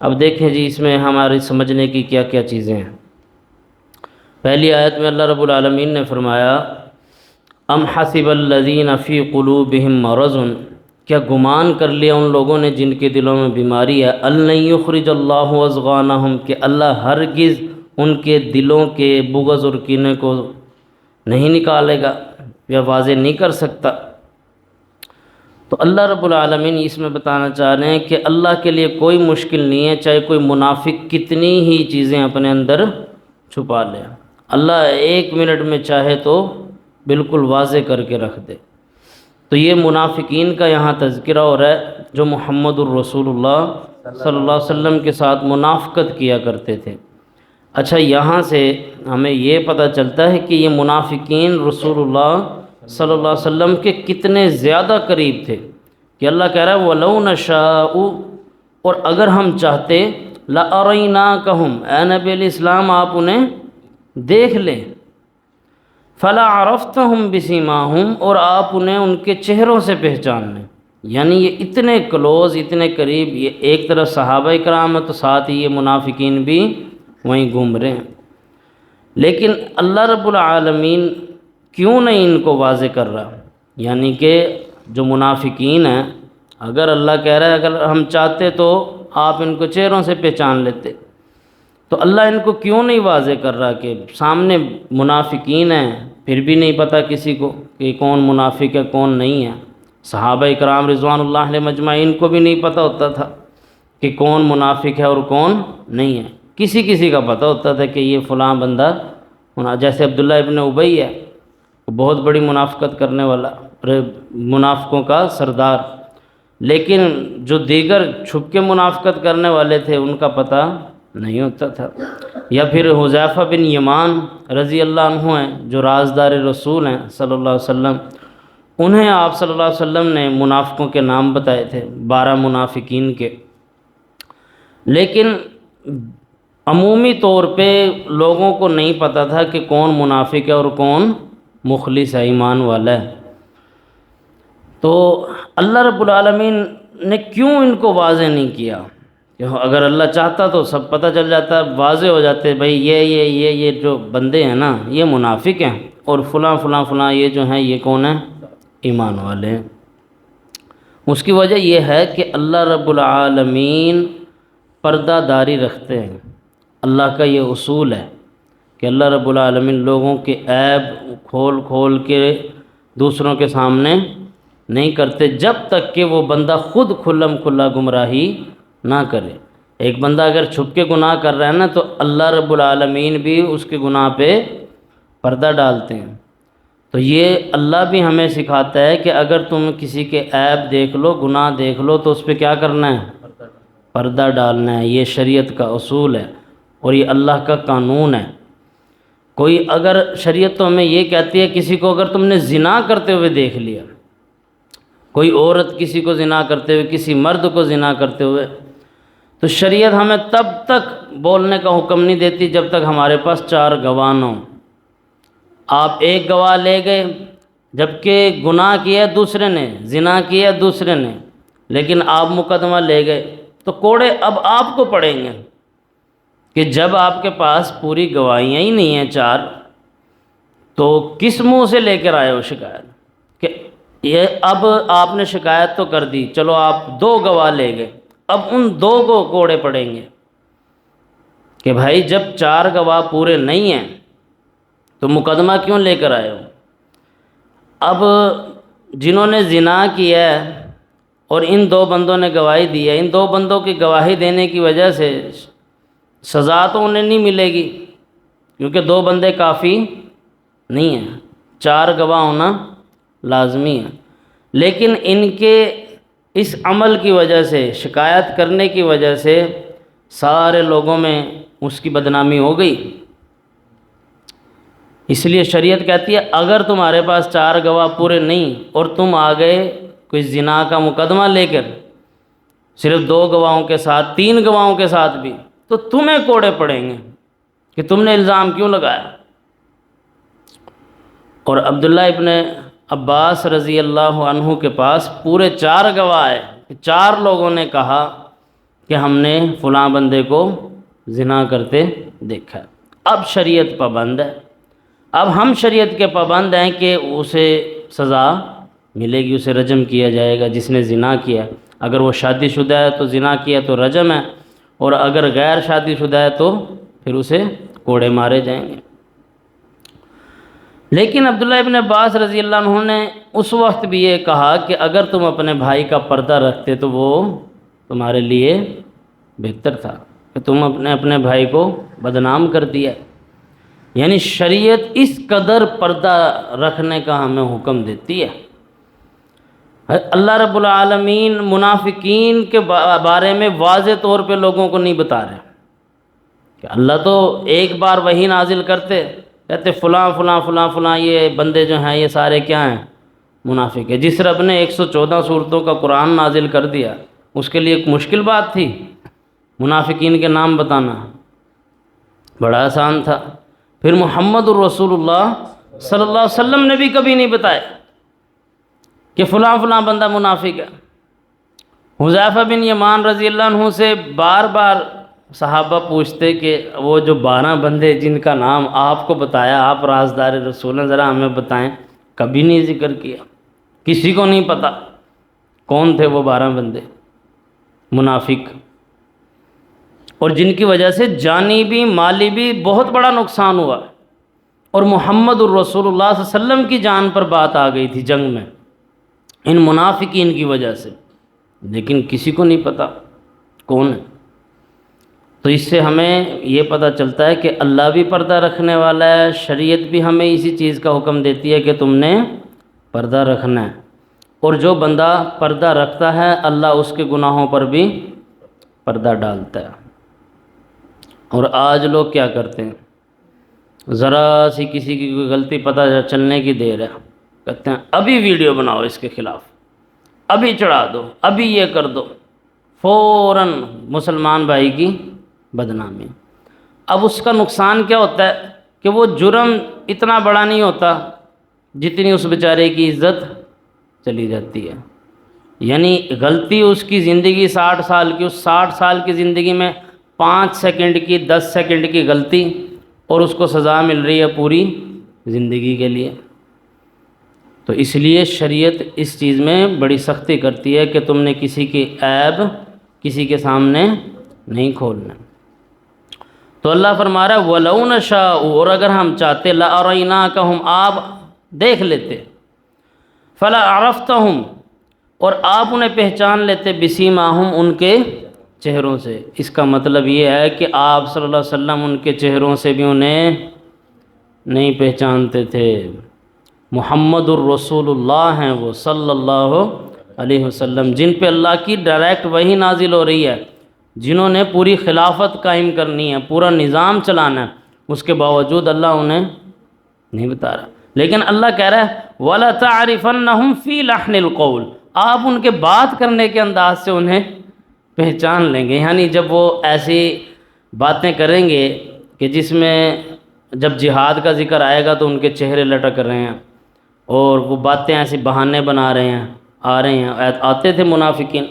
اب دیکھیں جی اس میں ہماری سمجھنے کی کیا کیا چیزیں ہیں۔ پہلی آیت میں اللہ رب العالمین نے فرمایا ام حسب الذین فی قلوبہم مرض، کیا گمان کر لیا ان لوگوں نے جن کے دلوں میں بیماری ہے، ان یخرج اللہ اضغانہم، کہ اللہ ہرگز ان کے دلوں کے بغض اور کینے کو نہیں نکالے گا یا واضح نہیں کر سکتا۔ تو اللہ رب العالمین اس میں بتانا چاہ رہے ہیں کہ اللہ کے لیے کوئی مشکل نہیں ہے، چاہے کوئی منافق کتنی ہی چیزیں اپنے اندر چھپا لے، اللہ 1 منٹ میں چاہے تو بالکل واضح کر کے رکھ دے۔ تو یہ منافقین کا یہاں تذکرہ ہو رہا ہے جو محمد الرسول اللہ صلی اللہ علیہ وسلم کے ساتھ منافقت کیا کرتے تھے۔ اچھا، یہاں سے ہمیں یہ پتہ چلتا ہے کہ یہ منافقین رسول اللہ صلی اللہ علیہ وسلم کے کتنے زیادہ قریب تھے، کہ اللہ کہہ رہا ہے وَلَوْ نَشَاءُ، اور اگر ہم چاہتے لَأَرَيْنَاكَهُمْ، اے نبی علیہ السلام آپ انہیں دیکھ لیں، فَلَا عَرَفْتَهُمْ بِسِيمَاهُمْ، اور آپ انہیں ان کے چہروں سے پہچان لیں۔ یعنی یہ اتنے کلوز، اتنے قریب، یہ ایک طرف صحابہ کرام ہے تو ساتھ ہی یہ منافقین بھی وہیں گھوم رہے ہیں۔ لیکن اللہ رب العالمین کیوں نہیں ان کو واضح کر رہا؟ یعنی کہ جو منافقین ہیں، اگر اللہ کہہ رہا ہے اگر ہم چاہتے تو آپ ان کو چہروں سے پہچان لیتے، تو اللہ ان کو کیوں نہیں واضح کر رہا کہ سامنے منافقین ہیں پھر بھی نہیں پتہ کسی کو کہ کون منافق ہے کون نہیں ہے؟ صحابہ کرام رضوان اللہ علیہ مجمعین کو بھی نہیں پتہ ہوتا تھا کہ کون منافق ہے اور کون نہیں ہے، کسی کسی کا پتہ ہوتا تھا کہ یہ فلاں بندہ، جیسے عبداللہ ابن ابی ہے، بہت بڑی منافقت کرنے والا، منافقوں کا سردار، لیکن جو دیگر چھپ کے منافقت کرنے والے تھے ان کا پتہ نہیں ہوتا تھا۔ یا پھر حذیفہ بن یمان رضی اللہ عنہ ہیں جو رازدار رسول ہیں صلی اللہ علیہ وسلم، انہیں آپ صلی اللہ علیہ وسلم نے منافقوں کے نام بتائے تھے، 12 منافقین کے، لیکن عمومی طور پہ لوگوں کو نہیں پتہ تھا کہ کون منافق ہے اور کون مخلص ہے، ایمان والا ہے۔ تو اللہ رب العالمین نے کیوں ان کو واضح نہیں کیا؟ کہ اگر اللہ چاہتا تو سب پتہ چل جاتا، واضح ہو جاتے، بھئی یہ جو بندے ہیں نا یہ منافق ہیں، اور فلاں فلاں فلاں یہ جو ہیں یہ کون ہیں؟ ایمان والے ہیں۔ اس کی وجہ یہ ہے کہ اللہ رب العالمین پردہ داری رکھتے ہیں، اللہ کا یہ اصول ہے کہ اللہ رب العالمین لوگوں کے عیب کھول کھول کے دوسروں کے سامنے نہیں کرتے جب تک کہ وہ بندہ خود کھلم کھلا گمراہی نہ کرے۔ ایک بندہ اگر چھپ کے گناہ کر رہا ہے نا تو اللہ رب العالمین بھی اس کے گناہ پہ پردہ ڈالتے ہیں۔ تو یہ اللہ بھی ہمیں سکھاتا ہے کہ اگر تم کسی کے عیب دیکھ لو، گناہ دیکھ لو، تو اس پہ کیا کرنا ہے؟ پردہ ڈالنا ہے۔ یہ شریعت کا اصول ہے اور یہ اللہ کا قانون ہے۔ کوئی اگر شریعت تو ہمیں یہ کہتی ہے کسی کو اگر تم نے زنا کرتے ہوئے دیکھ لیا، کوئی عورت کسی کو زنا کرتے ہوئے، کسی مرد کو زنا کرتے ہوئے، تو شریعت ہمیں تب تک بولنے کا حکم نہیں دیتی جب تک ہمارے پاس 4 گواہ نہ ہوں۔ آپ ایک گواہ لے گئے جبکہ گناہ کیا دوسرے نے، زنا کیا دوسرے نے، لیکن آپ مقدمہ لے گئے تو کوڑے اب آپ کو پڑیں گے کہ جب آپ کے پاس پوری گواہیاں ہی نہیں ہیں 4، تو کس منہ سے لے کر آئے ہو شکایت؟ کہ یہ اب آپ نے شکایت تو کر دی، چلو آپ 2 گواہ لے گئے، اب ان 2 کو کوڑے پڑیں گے کہ بھائی جب 4 گواہ پورے نہیں ہیں تو مقدمہ کیوں لے کر آئے ہو؟ اب جنہوں نے زنا کیا ہے اور ان 2 بندوں نے گواہی دی ہے، ان 2 بندوں کی گواہی دینے کی وجہ سے سزا تو انہیں نہیں ملے گی کیونکہ 2 بندے کافی نہیں ہیں، 4 گواہ ہونا لازمی ہے۔ لیکن ان کے اس عمل کی وجہ سے، شکایت کرنے کی وجہ سے سارے لوگوں میں اس کی بدنامی ہو گئی۔ اس لیے شریعت کہتی ہے اگر تمہارے پاس 4 گواہ پورے نہیں اور تم آ گئے کوئی زنا کا مقدمہ لے کر صرف 2 گواہوں کے ساتھ، 3 گواہوں کے ساتھ بھی، تو تمہیں کوڑے پڑیں گے کہ تم نے الزام کیوں لگایا۔ اور عبداللہ ابن عباس رضی اللہ عنہ کے پاس پورے 4 گواہ آئے، 4 لوگوں نے کہا کہ ہم نے فلاں بندے کو زنا کرتے دیکھا ہے۔ اب شریعت پابند ہے، اب ہم شریعت کے پابند ہیں کہ اسے سزا ملے گی، اسے رجم کیا جائے گا جس نے زنا کیا۔ اگر وہ شادی شدہ ہے تو زنا کیا تو رجم ہے، اور اگر غیر شادی شدہ ہے تو پھر اسے کوڑے مارے جائیں گے۔ لیکن عبداللہ ابن عباس رضی اللہ عنہ نے اس وقت بھی یہ کہا کہ اگر تم اپنے بھائی کا پردہ رکھتے تو وہ تمہارے لیے بہتر تھا، کہ تم اپنے بھائی کو بدنام کر دیا۔ یعنی شریعت اس قدر پردہ رکھنے کا ہمیں حکم دیتی ہے۔ اللہ رب العالمین منافقین کے بارے میں واضح طور پہ لوگوں کو نہیں بتا رہے کہ اللہ تو ایک بار وحی نازل کرتے، کہتے فلاں فلاں فلاں فلاں یہ بندے جو ہیں یہ سارے کیا ہیں؟ منافق ہے۔ جس رب نے 114 سورتوں کا قرآن نازل کر دیا، اس کے لیے ایک مشکل بات تھی منافقین کے نام بتانا؟ بڑا آسان تھا۔ پھر محمد الرسول اللہ صلی اللہ علیہ وسلم نے بھی کبھی نہیں بتایا کہ فلاں فلاں بندہ منافق ہے۔ حذیفہ بن یمان رضی اللہ عنہ سے بار بار صحابہ پوچھتے کہ وہ جو 12 بندے جن کا نام آپ کو بتایا، آپ رازدار رسول ہیں، ذرا ہمیں بتائیں۔ کبھی نہیں ذکر کیا، کسی کو نہیں پتہ کون تھے وہ 12 بندے منافق، اور جن کی وجہ سے جانی بھی مالی بھی بہت بڑا نقصان ہوا، اور محمد الرسول اللہ صلی اللہ علیہ وسلم کی جان پر بات آ گئی تھی جنگ میں ان منافقین کی وجہ سے، لیکن کسی کو نہیں پتہ کون ہے۔ تو اس سے ہمیں یہ پتہ چلتا ہے کہ اللہ بھی پردہ رکھنے والا ہے، شریعت بھی ہمیں اسی چیز کا حکم دیتی ہے کہ تم نے پردہ رکھنا ہے، اور جو بندہ پردہ رکھتا ہے اللہ اس کے گناہوں پر بھی پردہ ڈالتا ہے۔ اور آج لوگ کیا کرتے ہیں، ذرا سی کسی کی کوئی غلطی پتہ چلنے کی دیر ہے، کہتے ہیں ابھی ویڈیو بناؤ اس کے خلاف، ابھی چڑھا دو، ابھی یہ کر دو، فوراً مسلمان بھائی کی بدنامی۔ اب اس کا نقصان کیا ہوتا ہے کہ وہ جرم اتنا بڑا نہیں ہوتا جتنی اس بیچارے کی عزت چلی جاتی ہے۔ یعنی غلطی اس کی زندگی 60 سال کی، اس 60 سال کی زندگی میں 5 سیکنڈ کی 10 سیکنڈ کی غلطی، اور اس کو سزا مل رہی ہے پوری زندگی کے لیے۔ تو اس لیے شریعت اس چیز میں بڑی سختی کرتی ہے کہ تم نے کسی کی عیب کسی کے سامنے نہیں کھولنا۔ تو اللہ فرما رہا ہے وَلَوْ نَشَاءُ، اور اگر ہم چاہتے لَأَرَيْنَاكَهُمْ، آپ دیکھ لیتے، فَلَا عَرَفْتَهُمْ، اور آپ انہیں پہچان لیتے، بِسِيمَاهُمْ، ان کے چہروں سے۔ اس کا مطلب یہ ہے کہ آپ صلی اللہ علیہ وسلم ان کے چہروں سے بھی انہیں نہیں پہچانتے تھے۔ محمد الرسول اللہ ہیں وہ صلی اللہ علیہ وسلم، جن پہ اللہ کی ڈائریکٹ وحی نازل ہو رہی ہے، جنہوں نے پوری خلافت قائم کرنی ہے، پورا نظام چلانا ہے، اس کے باوجود اللہ انہیں نہیں بتا رہا۔ لیکن اللہ کہہ رہا ہے وَلَتَعْرِفَنَّهُمْ فِي لَحْنِ الْقَوْلِ، آپ ان کے بات کرنے کے انداز سے انہیں پہچان لیں گے۔ یعنی جب وہ ایسی باتیں کریں گے کہ جس میں جب جہاد کا ذکر آئے گا تو ان کے چہرے لٹک رہے ہیں، اور وہ باتیں ایسی بہانے بنا رہے ہیں، آتے تھے منافقین،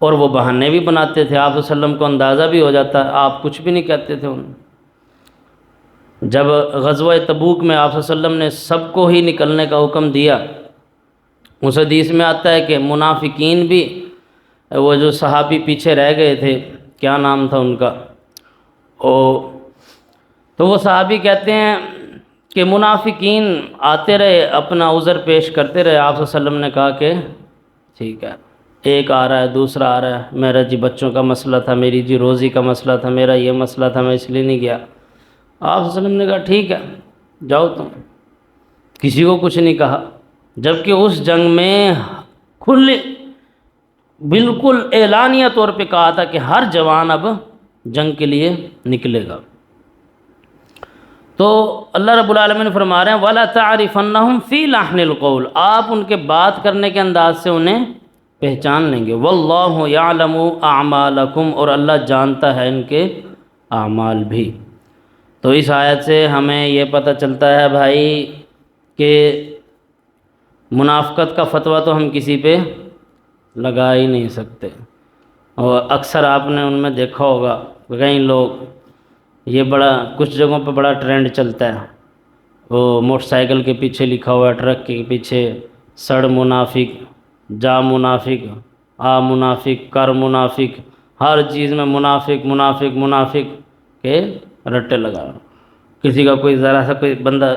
اور وہ بہانے بھی بناتے تھے، آپ صلی اللہ علیہ وسلم کو اندازہ بھی ہو جاتا ہے، آپ کچھ بھی نہیں کہتے تھے انہیں۔ جب غزوہ تبوک میں آپ صلی اللہ علیہ وسلم نے سب کو ہی نکلنے کا حکم دیا، اس حدیث میں آتا ہے کہ منافقین بھی، وہ جو صحابی پیچھے رہ گئے تھے، کیا نام تھا ان کا، تو وہ صحابی کہتے ہیں کہ منافقین آتے رہے، اپنا عذر پیش کرتے رہے، آپ صلی اللہ علیہ وسلم نے کہا کہ ٹھیک ہے، ایک آ رہا ہے، دوسرا آ رہا ہے، میرا جی بچوں کا مسئلہ تھا، میری جی روزی کا مسئلہ تھا، میرا یہ مسئلہ تھا، میں اس لیے نہیں گیا۔ آپ صلی اللہ علیہ وسلم نے کہا ٹھیک ہے جاؤ تم، کسی کو کچھ نہیں کہا، جبکہ اس جنگ میں بالکل اعلانیہ طور پہ کہا تھا کہ ہر جوان اب جنگ کے لیے نکلے گا۔ تو اللہ رب العالمین فرما رہے ہیں وَلَا تَعْرِفَنَّهُمْ فِي لَحْنِ الْقَوْلِ، آپ ان کے بات کرنے کے انداز سے انہیں پہچان لیں گے۔ وَاللَّهُ يَعْلَمُ أَعْمَالَكُمْ، اور اللہ جانتا ہے ان کے اعمال بھی۔ تو اس آیت سے ہمیں یہ پتہ چلتا ہے بھائی کہ منافقت کا فتویٰ تو ہم کسی پہ لگا ہی نہیں سکتے، اور اکثر آپ نے ان میں دیکھا ہوگا کئی لوگ، یہ بڑا کچھ جگہوں پہ بڑا ٹرینڈ چلتا ہے، وہ موٹر سائیکل کے پیچھے لکھا ہوا ہے، ٹرک کے پیچھے سڑ منافق، جا منافق، آ منافق، کر منافق، ہر چیز میں منافق منافق منافق کے رٹے لگا۔ کسی کا کوئی ذرا سا کوئی بندہ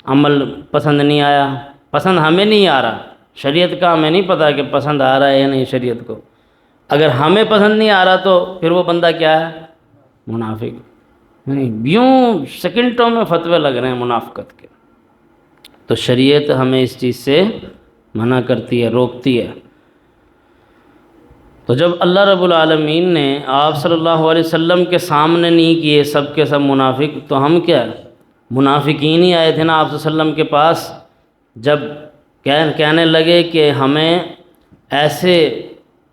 عمل پسند نہیں آیا، پسند ہمیں نہیں آ رہا، شریعت کا ہمیں نہیں پتہ کہ پسند آ رہا ہے یا نہیں شریعت کو، اگر ہمیں پسند نہیں آ رہا تو پھر وہ بندہ کیا ہے؟ منافق۔ یوں سیکنڈوں میں فتوے لگ رہے ہیں منافقت کے، تو شریعت ہمیں اس چیز سے منع کرتی ہے، روکتی ہے۔ تو جب اللہ رب العالمین نے آپ صلی اللہ علیہ وسلم کے سامنے نہیں کیے سب کے سب منافق، تو ہم کیا منافقین ہی آئے تھے نا آپ صلی اللہ علیہ وسلم کے پاس، جب کہنے لگے کہ ہمیں ایسے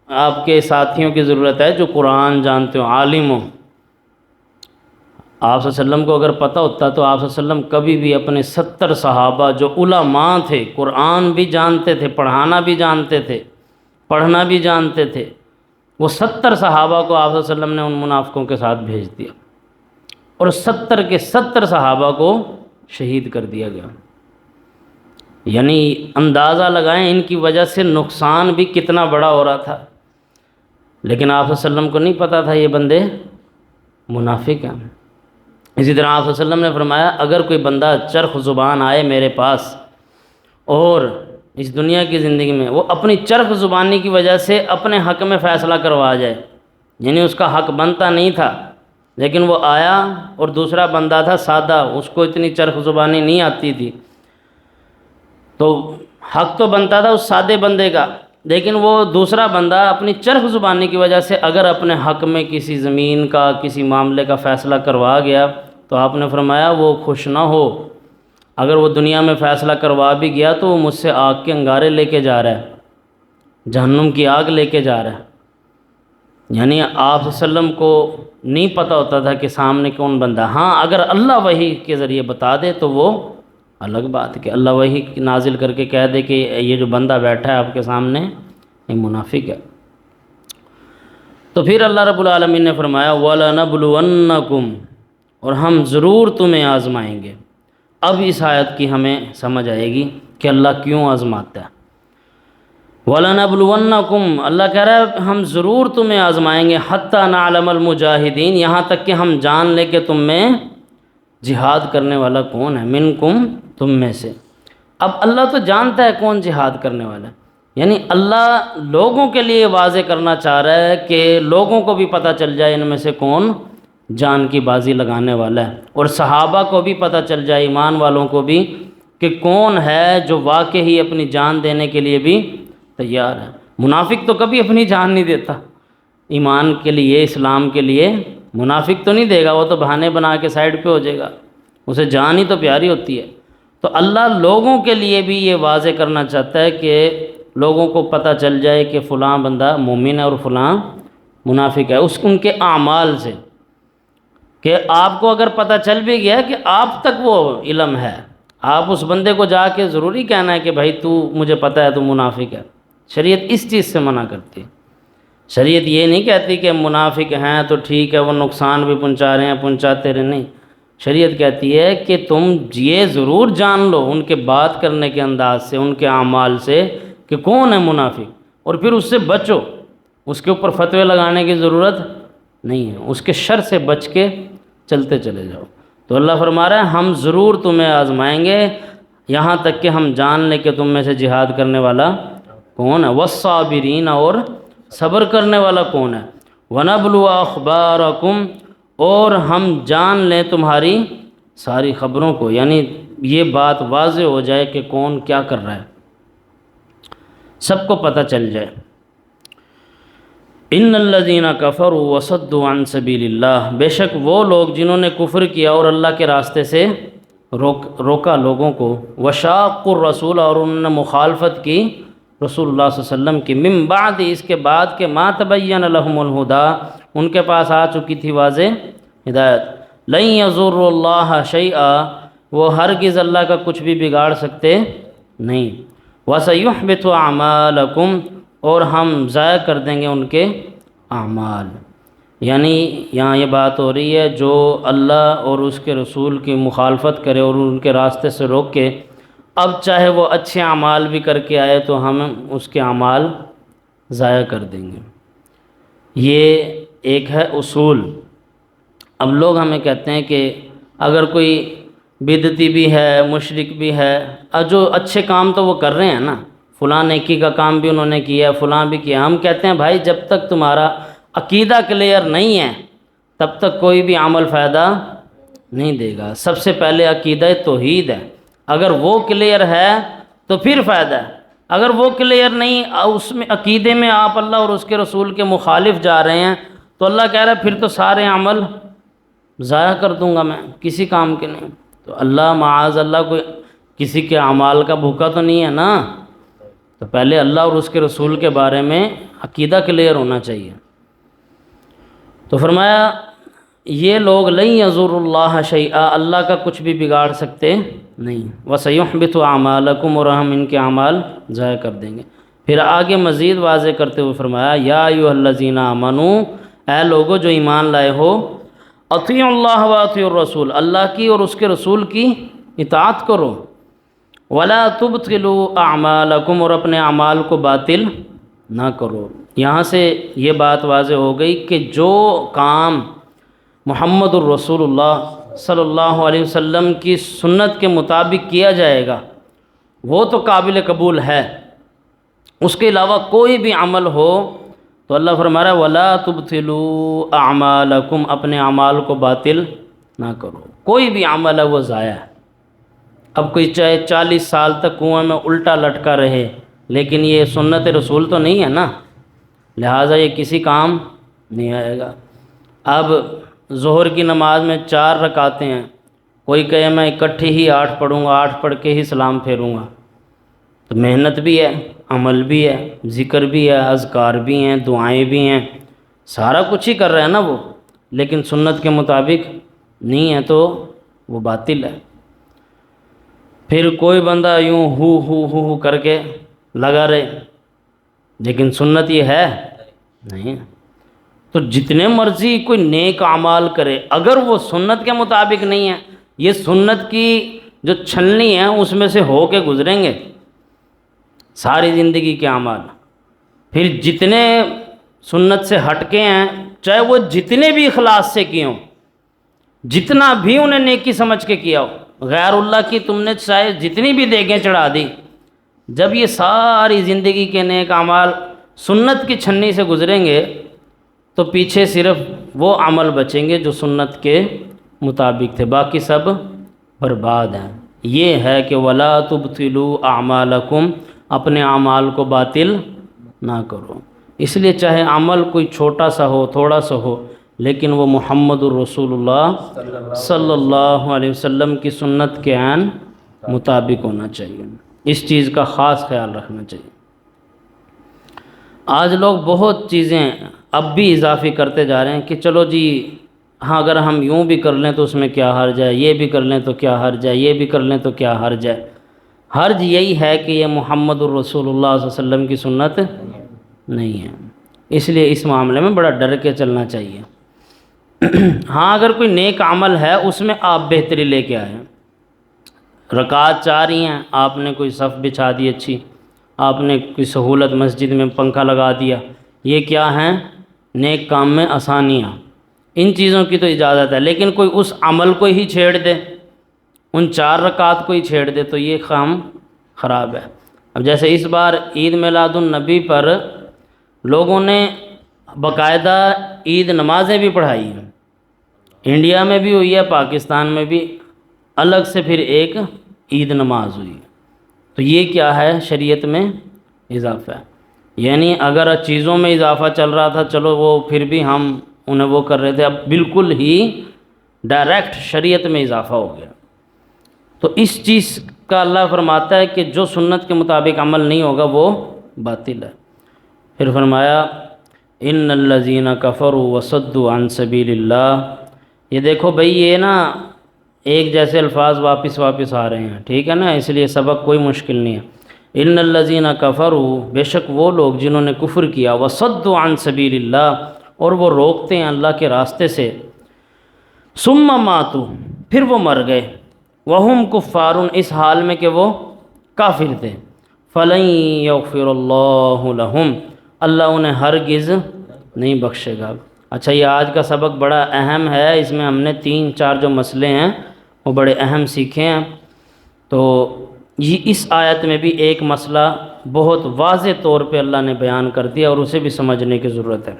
آپ کے ساتھیوں کی ضرورت ہے جو قرآن جانتے ہو، عالم ہو۔ آپ صلی اللہ علیہ وسلم کو اگر پتہ ہوتا تو آپ صلی اللہ علیہ وسلم کبھی بھی اپنے 70 صحابہ جو علماء تھے، قرآن بھی جانتے تھے، پڑھانا بھی جانتے تھے، پڑھنا بھی جانتے تھے، وہ 70 صحابہ کو آپ صلی اللہ علیہ وسلم نے ان منافقوں کے ساتھ بھیج دیا، اور 70 کے 70 صحابہ کو شہید کر دیا گیا۔ یعنی اندازہ لگائیں ان کی وجہ سے نقصان بھی کتنا بڑا ہو رہا تھا، لیکن آپ صلی اللہ علیہ وسلم کو نہیں پتہ تھا یہ بندے منافق ہیں۔ اسی طرح آپ صلی اللہ علیہ وسلم نے فرمایا اگر کوئی بندہ چرخ زبان آئے میرے پاس اور اس دنیا کی زندگی میں وہ اپنی چرخ زبانی کی وجہ سے اپنے حق میں فیصلہ کروا جائے، یعنی اس کا حق بنتا نہیں تھا لیکن وہ آیا اور دوسرا بندہ تھا سادہ، اس کو اتنی چرخ زبانی نہیں آتی تھی، تو حق تو بنتا تھا اس سادے بندے کا، لیکن وہ دوسرا بندہ اپنی چرخ زبانی کی وجہ سے اگر اپنے حق میں کسی زمین کا کسی معاملے کا فیصلہ کروا گیا تو آپ نے فرمایا وہ خوش نہ ہو، اگر وہ دنیا میں فیصلہ کروا بھی گیا تو وہ مجھ سے آگ کے انگارے لے کے جا رہا ہے، جہنم کی آگ لے کے جا رہا ہے۔ یعنی آپ صلی اللہ علیہ وسلم کو نہیں پتہ ہوتا تھا کہ سامنے کون بندہ، ہاں اگر اللہ وحی کے ذریعے بتا دے تو وہ الگ بات ہے کہ اللہ وحی نازل کر کے کہہ دے کہ یہ جو بندہ بیٹھا ہے آپ کے سامنے یہ منافق ہے۔ تو پھر اللہ رب العالمین نے فرمایا وَلَنَبْلُوَنَّكُمْ، اور ہم ضرور تمہیں آزمائیں گے۔ اب اس آیت کی ہمیں سمجھ آئے گی کہ اللہ کیوں آزماتا ہے۔ وَلَنَبْلُوَنَّكُمْ، اللہ کہہ رہا ہے ہم ضرور تمہیں آزمائیں گے، حَتَّى نَعْلَمَ الْمُجَاہِدِينَ، یہاں تک کہ ہم جان لیں کہ تم میں جہاد کرنے والا کون ہے، منکم، تم میں سے۔ اب اللہ تو جانتا ہے کون جہاد کرنے والا ہے، یعنی اللہ لوگوں کے لیے واضح کرنا چاہ رہا ہے کہ لوگوں کو بھی پتہ چل جائے ان میں سے کون جان کی بازی لگانے والا ہے، اور صحابہ کو بھی پتہ چل جائے، ایمان والوں کو بھی، کہ کون ہے جو واقعی اپنی جان دینے کے لیے بھی تیار ہے۔ منافق تو کبھی اپنی جان نہیں دیتا ایمان کے لیے، اسلام کے لیے منافق تو نہیں دے گا، وہ تو بہانے بنا کے سائیڈ پہ ہو جائے گا، اسے جان ہی تو پیاری ہوتی ہے۔ تو اللہ لوگوں کے لیے بھی یہ واضح کرنا چاہتا ہے کہ لوگوں کو پتہ چل جائے کہ فلاں بندہ مومن ہے اور فلاں منافق ہے، ان کے اعمال سے، کہ آپ کو اگر پتہ چل بھی گیا کہ آپ تک وہ علم ہے، آپ اس بندے کو جا کے ضروری کہنا ہے کہ بھائی تو مجھے پتہ ہے تو منافق ہے۔ شریعت اس چیز سے منع کرتی ہے، شریعت یہ نہیں کہتی کہ منافق ہیں تو ٹھیک ہے وہ نقصان بھی پہنچا رہے ہیں، پہنچاتے رہے، نہیں، شریعت کہتی ہے کہ تم یہ ضرور جان لو ان کے بات کرنے کے انداز سے، ان کے اعمال سے، کہ کون ہے منافق، اور پھر اس سے بچو، اس کے اوپر فتوے لگانے کی ضرورت نہیں ہے، اس کے شر سے بچ کے چلتے چلے جاؤ۔ تو اللہ فرما رہا ہے ہم ضرور تمہیں آزمائیں گے یہاں تک کہ ہم جان لیں کہ تم میں سے جہاد کرنے والا کون ہے، والصابرین، اور صبر کرنے والا کون ہے، وَنَبْلُوَ أَخْبَارَكُمْ، اور ہم جان لیں تمہاری ساری خبروں کو، یعنی یہ بات واضح ہو جائے کہ کون کیا کر رہا ہے، سب کو پتہ چل جائے۔ ان الذین کفروا وصدوا عن سبیل اللہ، بے شک وہ لوگ جنہوں نے کفر کیا اور اللہ کے راستے سے روکا لوگوں کو، وشاقوا الرسول، اور انہوں نے مخالفت کی رسول اللہ صلی اللہ علیہ وسلم کی، من بعد، اس کے بعد کہ ما تبین لهم الہدی، ان کے پاس آ چکی تھی واضح ہدایت، لن یضروا اللہ شیئا، وہ ہرگز اللہ کا کچھ بھی بگاڑ سکتے نہیں، وسیحبط اعمالکم، اور ہم ضائع کر دیں گے ان کے اعمال، یعنی یہاں یہ بات ہو رہی ہے جو اللہ اور اس کے رسول کی مخالفت کرے اور ان کے راستے سے روک کے، اب چاہے وہ اچھے اعمال بھی کر کے آئے تو ہم اس کے اعمال ضائع کر دیں گے۔ یہ ایک ہے اصول۔ اب لوگ ہمیں کہتے ہیں کہ اگر کوئی بدعتی بھی ہے، مشرک بھی ہے، جو اچھے کام تو وہ کر رہے ہیں نا، فلاں نیکی کا کام بھی انہوں نے کیا، فلاں بھی کیا۔ ہم کہتے ہیں بھائی جب تک تمہارا عقیدہ کلیئر نہیں ہے تب تک کوئی بھی عمل فائدہ نہیں دے گا۔ سب سے پہلے عقیدہ توحید ہے، اگر وہ کلیئر ہے تو پھر فائدہ ہے۔ اگر وہ کلیئر نہیں، اس میں عقیدے میں آپ اللہ اور اس کے رسول کے مخالف جا رہے ہیں تو اللہ کہہ رہا ہے پھر تو سارے عمل ضائع کر دوں گا، میں کسی کام کے نہیں۔ تو اللہ معاذ اللہ کوئی کسی کے اعمال کا بھوکا تو نہیں ہے نا، تو پہلے اللہ اور اس کے رسول کے بارے میں عقیدہ کلیئر ہونا چاہیے۔ تو فرمایا یہ لوگ لن یضر اللہ شیئا، اللہ کا کچھ بھی بگاڑ سکتے نہیں، وسیحبط اعمالکم، اور ہم ان کے اعمال ضائع کر دیں گے۔ پھر آگے مزید واضح کرتے ہوئے فرمایا یا ایھا الذین آمنو، اے لوگو جو ایمان لائے ہو، اطیعوا اللہ واطیعوا الرسول، اللہ کی اور اس کے رسول کی اطاعت کرو، ولا تبطلوا اعمالکم، اور اپنے اعمال کو باطل نہ کرو۔ یہاں سے یہ بات واضح ہو گئی کہ جو کام محمد الرسول اللہ صلی اللہ علیہ وسلم کی سنت کے مطابق کیا جائے گا وہ تو قابل قبول ہے، اس کے علاوہ کوئی بھی عمل ہو تو اللہ فرما رہا ہے وَلَا تُبْطِلُوا أَعْمَالَكُمْ، اپنے اعمال کو باطل نہ کرو۔ کوئی بھی عمل ہے وہ ضائع ہے۔ اب کوئی چاہے 40 سال تک کنویں میں الٹا لٹکا رہے لیکن یہ سنت رسول تو نہیں ہے نا، لہٰذا یہ کسی کام نہیں آئے گا۔ اب ظہر کی نماز میں 4 رکعتیں ہیں، کوئی کہے میں اکٹھی ہی 8 پڑھوں گا، 8 پڑھ کے ہی سلام پھیروں گا، تو محنت بھی ہے، عمل بھی ہے، ذکر بھی ہے، اذکار بھی ہیں، دعائیں بھی ہیں، سارا کچھ ہی کر رہا ہے نا وہ، لیکن سنت کے مطابق نہیں ہے تو وہ باطل ہے۔ پھر کوئی بندہ یوں ہو کر کے لگا رہے لیکن سنت یہ ہے نہیں، تو جتنے مرضی کوئی نیک اعمال کرے اگر وہ سنت کے مطابق نہیں ہے، یہ سنت کی جو چھلنی ہے اس میں سے ہو کے گزریں گے ساری زندگی کے اعمال۔ پھر جتنے سنت سے ہٹ کے ہیں چاہے وہ جتنے بھی اخلاص سے کیے ہوں، جتنا بھی انہیں نیکی سمجھ کے کیا ہو، غیر اللہ کی تم نے چاہے جتنی بھی دیگیں چڑھا دی، جب یہ ساری زندگی کے نیک اعمال سنت کی چھنی سے گزریں گے تو پیچھے صرف وہ عمل بچیں گے جو سنت کے مطابق تھے، باقی سب برباد ہیں۔ یہ ہے کہ وَلَا تُبْطِلُوا أَعْمَالَكُمْ، اپنے اعمال کو باطل نہ کرو۔ اس لیے چاہے عمل کوئی چھوٹا سا ہو، تھوڑا سا ہو، لیکن وہ محمد الرسول اللہ صلی اللہ علیہ وسلم کی سنت کے عین مطابق ہونا چاہیے۔ اس چیز کا خاص خیال رکھنا چاہیے۔ آج لوگ بہت چیزیں اب بھی اضافی کرتے جا رہے ہیں کہ چلو جی ہاں اگر ہم یوں بھی کر لیں تو اس میں کیا حرج ہے، یہ بھی کر لیں تو کیا حرج ہے، یہ بھی کر لیں تو کیا حرج ہے۔ حرج یہی ہے کہ یہ محمد الرسول اللہ صلی اللہ علیہ وسلم کی سنت نہیں ہے، اس لیے اس معاملے میں بڑا ڈر کے چلنا چاہیے۔ ہاں اگر کوئی نیک عمل ہے اس میں آپ بہتری لے کے آئیں، رکعت 4 ہی ہیں، آپ نے کوئی صف بچھا دی اچھی، آپ نے کوئی سہولت مسجد میں پنکھا لگا دیا، یہ کیا ہیں نیک کام میں آسانیاں، ان چیزوں کی تو اجازت ہے۔ لیکن کوئی اس عمل کو ہی چھیڑ دے، ان 4 رکعت کو ہی چھیڑ دے تو یہ کام خراب ہے۔ اب جیسے اس بار عید میلاد النبی پر لوگوں نے باقاعدہ عید نمازیں بھی پڑھائی ہیں، انڈیا میں بھی ہوئی ہے، پاکستان میں بھی الگ سے پھر ایک عید نماز ہوئی، تو یہ کیا ہے شریعت میں اضافہ ہے۔ یعنی اگر چیزوں میں اضافہ چل رہا تھا چلو وہ پھر بھی ہم انہیں وہ کر رہے تھے، اب بالکل ہی ڈائریکٹ شریعت میں اضافہ ہو گیا۔ تو اس چیز کا اللہ فرماتا ہے کہ جو سنت کے مطابق عمل نہیں ہوگا وہ باطل ہے۔ پھر فرمایا ان الذین کفروا وصدوا عن سبیل اللہ، یہ دیکھو بھئی یہ نا ایک جیسے الفاظ واپس آ رہے ہیں، ٹھیک ہے نا، اس لیے سبق کوئی مشکل نہیں ہے۔ ان الذین کفروا، بے شک وہ لوگ جنہوں نے کفر کیا، وصدوا عن سبیل اللہ، اور وہ روکتے ہیں اللہ کے راستے سے، ثم ماتوا، پھر وہ مر گئے، وہم کفار، اس حال میں کہ وہ کافر تھے، فلن یغفر اللہ لہم، اللہ انہیں ہرگز نہیں بخشے گا۔ اچھا، یہ آج کا سبق بڑا اہم ہے، اس میں ہم نے 3-4 جو مسئلے ہیں وہ بڑے اہم سیکھے ہیں۔ تو یہ اس آیت میں بھی ایک مسئلہ بہت واضح طور پہ اللہ نے بیان کر دیا اور اسے بھی سمجھنے کی ضرورت ہے۔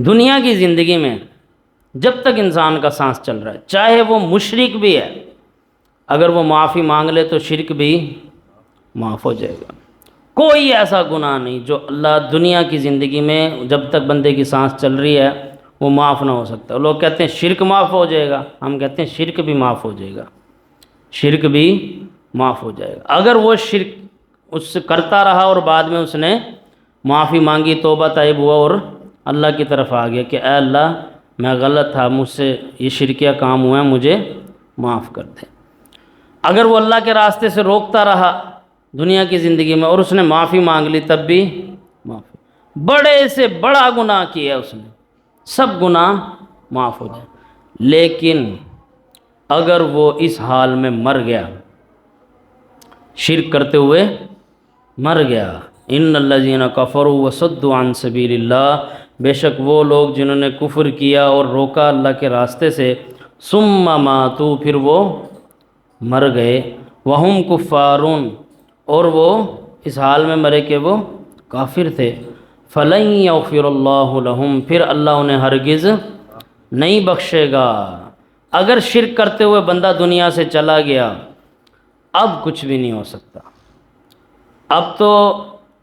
دنیا کی زندگی میں جب تک انسان کا سانس چل رہا ہے، چاہے وہ مشرک بھی ہے، اگر وہ معافی مانگ لے تو شرک بھی معاف ہو جائے گا۔ کوئی ایسا گناہ نہیں جو اللہ دنیا کی زندگی میں جب تک بندے کی سانس چل رہی ہے وہ معاف نہ ہو سکتا۔ لوگ کہتے ہیں شرک معاف ہو جائے گا، ہم کہتے ہیں شرک بھی معاف ہو جائے گا، شرک بھی معاف ہو جائے گا۔ اگر وہ شرک اس سے کرتا رہا اور بعد میں اس نے معافی مانگی، توبہ طائب ہوا اور اللہ کی طرف آ گیا کہ اے اللہ میں غلط تھا، مجھ سے یہ شرکیہ کام ہوئے ہیں، مجھے معاف کر دے۔ اگر وہ اللہ کے راستے سے روکتا رہا دنیا کی زندگی میں اور اس نے معافی مانگ لی، تب بھی معافی، بڑے سے بڑا گناہ کیا اس نے، سب گناہ معاف ہو جائے۔ لیکن اگر وہ اس حال میں مر گیا، شرک کرتے ہوئے مر گیا، ان الذین کفروا وصدوا عن سبیل اللہ، بے شک وہ لوگ جنہوں نے کفر کیا اور روکا اللہ کے راستے سے، ثم ماتوا، پھر وہ مر گئے، وہم کفارون، اور وہ اس حال میں مرے کہ وہ کافر تھے، فلن یغفر اللہ لہم، پھر اللہ انہیں ہرگز نہیں بخشے گا۔ اگر شرک کرتے ہوئے بندہ دنیا سے چلا گیا، اب کچھ بھی نہیں ہو سکتا۔ اب تو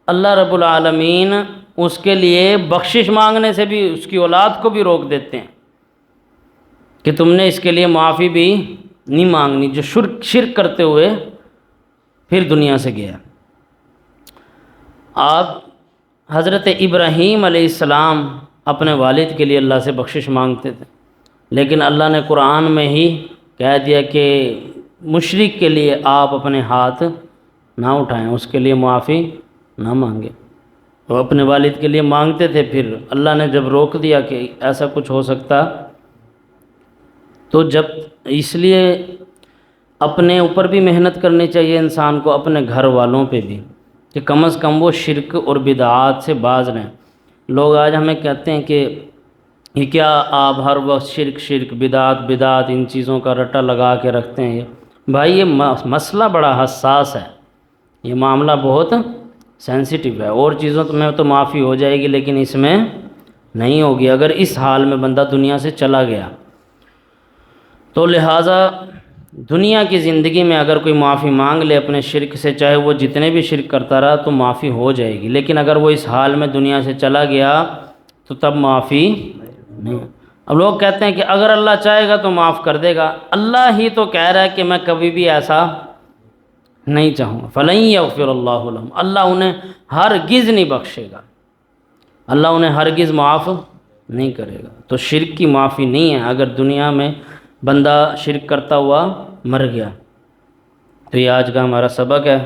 اللہ رب العالمین اس کے لیے بخشش مانگنے سے بھی، اس کی اولاد کو بھی روک دیتے ہیں کہ تم نے اس کے لیے معافی بھی نہیں مانگنی، جو شرک کرتے ہوئے پھر دنیا سے گیا۔ آپ حضرت ابراہیم علیہ السلام اپنے والد کے لیے اللہ سے بخشش مانگتے تھے، لیکن اللہ نے قرآن میں ہی کہہ دیا کہ مشرک کے لیے آپ اپنے ہاتھ نہ اٹھائیں، اس کے لیے معافی نہ مانگیں۔ وہ اپنے والد کے لیے مانگتے تھے، پھر اللہ نے جب روک دیا کہ ایسا کچھ ہو سکتا، تو جب اس لیے اپنے اوپر بھی محنت کرنی چاہیے انسان کو، اپنے گھر والوں پہ بھی، کہ کم از کم وہ شرک اور بدعات سے باز رہیں۔ لوگ آج ہمیں کہتے ہیں کہ یہ کیا آپ ہر وقت شرک شرک بدعات ان چیزوں کا رٹا لگا کے رکھتے ہیں۔ بھائی یہ مسئلہ بڑا حساس ہے، یہ معاملہ بہت سینسیٹیو ہے۔ اور چیزوں میں تو معافی ہو جائے گی لیکن اس میں نہیں ہوگی اگر اس حال میں بندہ دنیا سے چلا گیا۔ تو لہٰذا دنیا کی زندگی میں اگر کوئی معافی مانگ لے اپنے شرک سے، چاہے وہ جتنے بھی شرک کرتا رہا، تو معافی ہو جائے گی۔ لیکن اگر وہ اس حال میں دنیا سے چلا گیا تو تب معافی نہیں۔ اب لوگ کہتے ہیں کہ اگر اللہ چاہے گا تو معاف کر دے گا، اللہ ہی تو کہہ رہا ہے کہ میں کبھی بھی ایسا نہیں چاہوں گا، فلن یغفر اللہ لہم، اللہ انہیں ہرگز نہیں بخشے گا، اللہ انہیں ہرگز معاف نہیں کرے گا۔ تو شرک کی معافی نہیں ہے اگر دنیا میں بندہ شرک کرتا ہوا مر گیا۔ تو یہ آج کا ہمارا سبق ہے۔